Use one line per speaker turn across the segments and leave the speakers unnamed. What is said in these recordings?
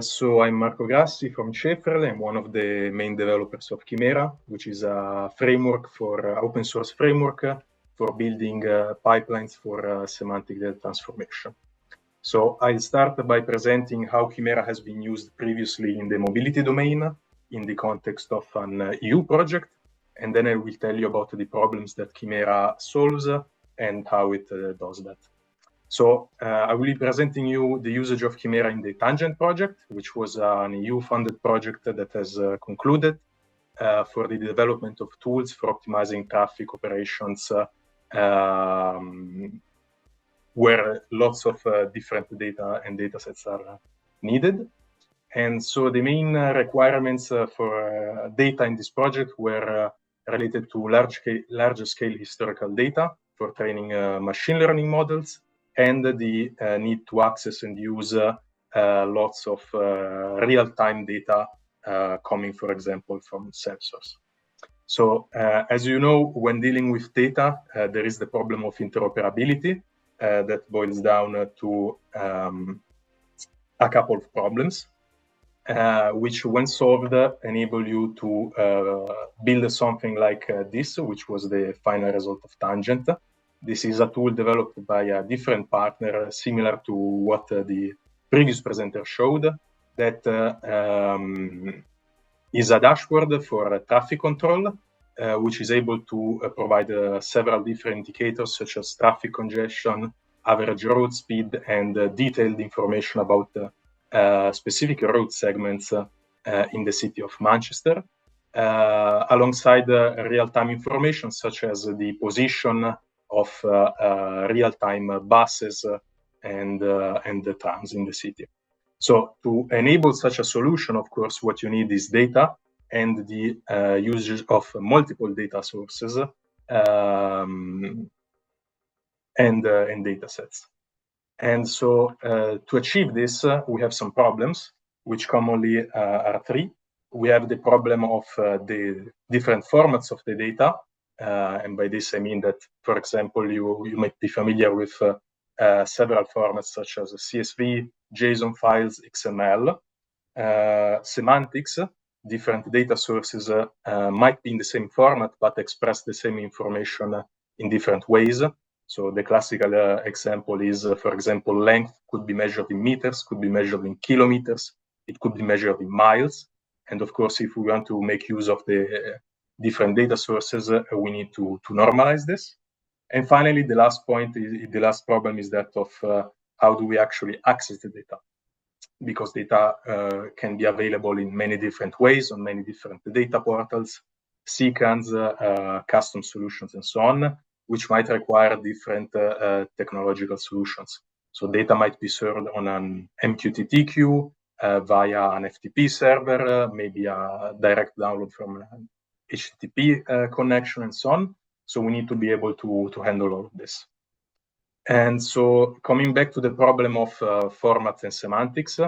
So I'm Marco Grassi from Ceferle. I'm one of the main developers of Chimera, which is a framework for open source framework for building pipelines for semantic data transformation. So I'll start by presenting how Chimera has been used previously in the mobility domain in the context of an EU project, and then I will tell you about the problems that Chimera solves and how it does that. So I will be presenting you the usage of Chimera in the Tangent project, which was an EU-funded project that has concluded for the development of tools for optimizing traffic operations where lots of different data and data sets are needed. And so the main requirements for data in this project were related to large scale historical data for training machine learning models, and the need to access and use lots of real-time data coming, for example, from sensors. So as you know, when dealing with data, there is the problem of interoperability that boils down to a couple of problems, which when solved enable you to build something like this, which was the final result of Tangent. This is a tool developed by a different partner, similar to what the previous presenter showed, that is a dashboard for traffic control, which is able to provide several different indicators such as traffic congestion, average road speed, and detailed information about specific road segments in the city of Manchester, alongside real-time information such as the position of real-time buses and the trams in the city. So to enable such a solution, of course, what you need is data and the usage of multiple data sources and data sets. And so to achieve this, we have some problems, which commonly are three. We have the problem of the different formats of the data. And by this, I mean that, for example, you might be familiar with several formats such as CSV, JSON files, XML. Semantics, different data sources might be in the same format, but express the same information in different ways. So the classical example is, for example, length could be measured in meters, could be measured in kilometers, it could be measured in miles. And of course, if we want to make use of the different data sources, we need to normalize this. And finally, the last problem is that of how do we actually access the data? Because data can be available in many different ways on many different data portals, CCANs, custom solutions, and so on, which might require different technological solutions. So data might be served on an MQTT queue via an FTP server, maybe a direct download from an HTTP connection, and so on. So we need to be able to handle all of this. And so coming back to the problem of formats and semantics,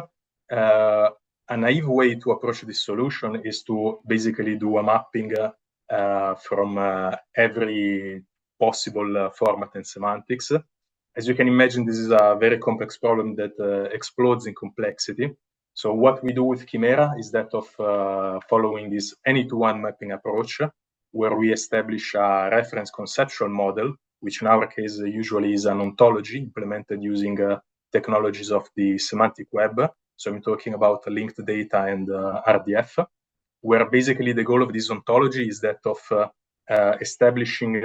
a naive way to approach this solution is to basically do a mapping from every possible format and semantics. As you can imagine, this is a very complex problem that explodes in complexity. So what we do with Chimera is that of following this any-to-one mapping approach, where we establish a reference conceptual model, which in our case usually is an ontology implemented using technologies of the semantic web. So I'm talking about linked data and RDF, where basically the goal of this ontology is that of establishing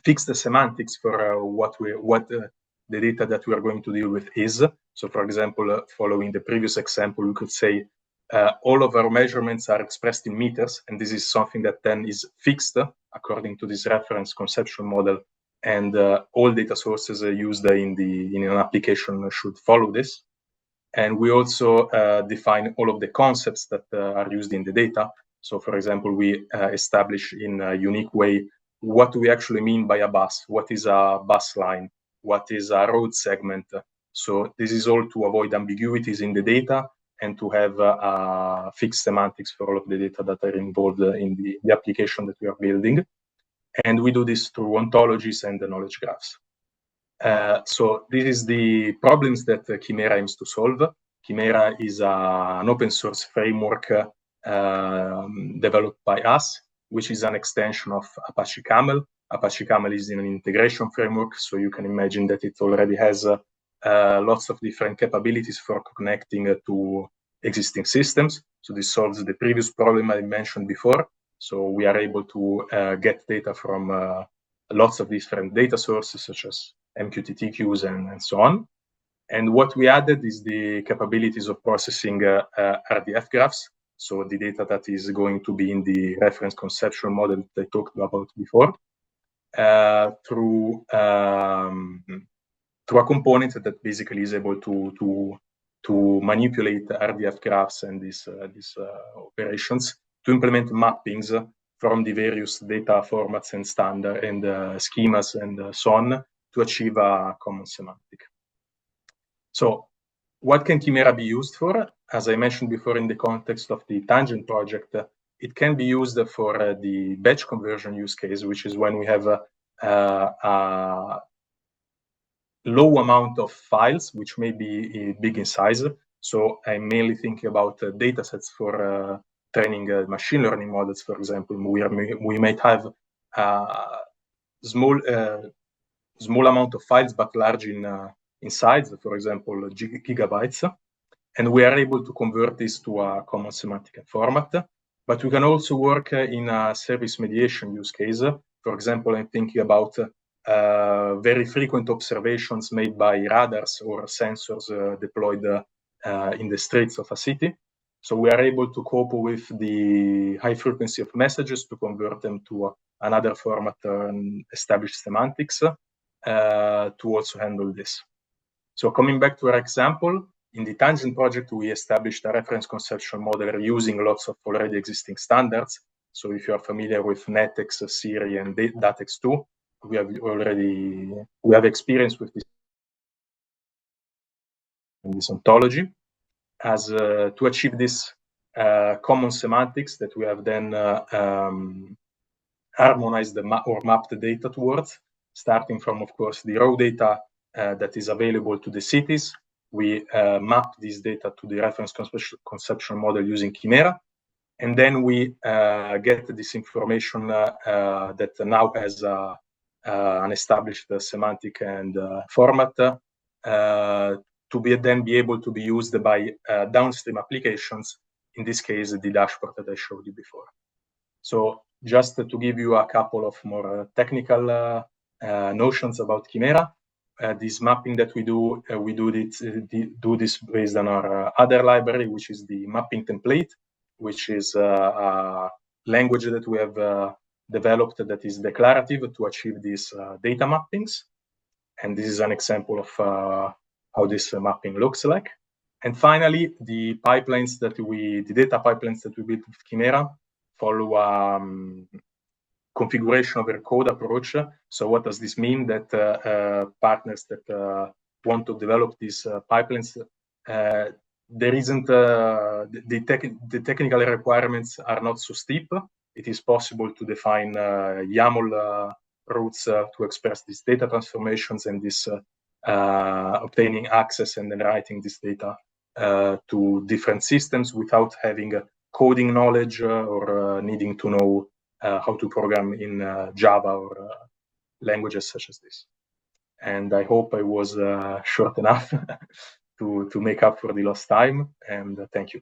fixed semantics for what the data that we are going to deal with is. So for example, following the previous example, we could say all of our measurements are expressed in meters, and this is something that then is fixed according to this reference conceptual model, and all data sources used in an application should follow this. And we also define all of the concepts that are used in the data. So for example, we establish in a unique way what do we actually mean by a bus, what is a bus line, what is a road segment. So this is all to avoid ambiguities in the data and to have fixed semantics for all of the data that are involved in the application that we are building. And we do this through ontologies and the knowledge graphs. So this is the problems that Chimera aims to solve. Chimera is an open source framework developed by us, which is an extension of Apache Camel. Apache Camel is in an integration framework, so you can imagine that it already has lots of different capabilities for connecting to existing systems. So this solves the previous problem I mentioned before. So we are able to get data from lots of different data sources, such as MQTT queues and so on. And what we added is the capabilities of processing RDF graphs. So the data that is going to be in the reference conceptual model that I talked about before, through a component that basically is able to manipulate RDF graphs and these operations to implement mappings from the various data formats and standard and schemas and so on to achieve a common semantic. So what can Chimera be used for? As I mentioned before, in the context of the Tangent project, it can be used for the batch conversion use case, which is when we have a low amount of files, which may be big in size. So I'm mainly thinking about data sets for training machine learning models, for example. We might have small amount of files, but large in size, for example, gigabytes. And we are able to convert this to a common semantic format. But we can also work in a service mediation use case. For example, I'm thinking about very frequent observations made by radars or sensors deployed in the streets of a city. So we are able to cope with the high frequency of messages to convert them to another format and establish semantics to also handle this. So coming back to our example, in the Tangent project, we established a reference conceptual model using lots of already existing standards. So if you are familiar with NetEx, Siri, and DATEX2, we have experience with this ontology. As to achieve this common semantics that we have then harmonized or mapped the data towards, starting from, of course, the raw data that is available to the cities. We map this data to the reference conceptual model using Chimera. And then we get this information that now has an established semantic and format to then be able to be used by downstream applications, in this case, the dashboard that I showed you before. So just to give you a couple of more technical notions about Chimera, this mapping that we do this based on our other library, which is the mapping template, which is a language that we have developed that is declarative to achieve these data mappings. And this is an example of how this mapping looks like. And finally, the data pipelines that we built with Chimera follow configuration over code approach. So what does this mean? That partners that want to develop these pipelines, there isn't the technical requirements are not so steep. It is possible to define YAML routes to express these data transformations and this obtaining access and then writing this data to different systems without having coding knowledge or needing to know how to program in Java or languages such as this. And I hope I was short enough to make up for the lost time, and thank you.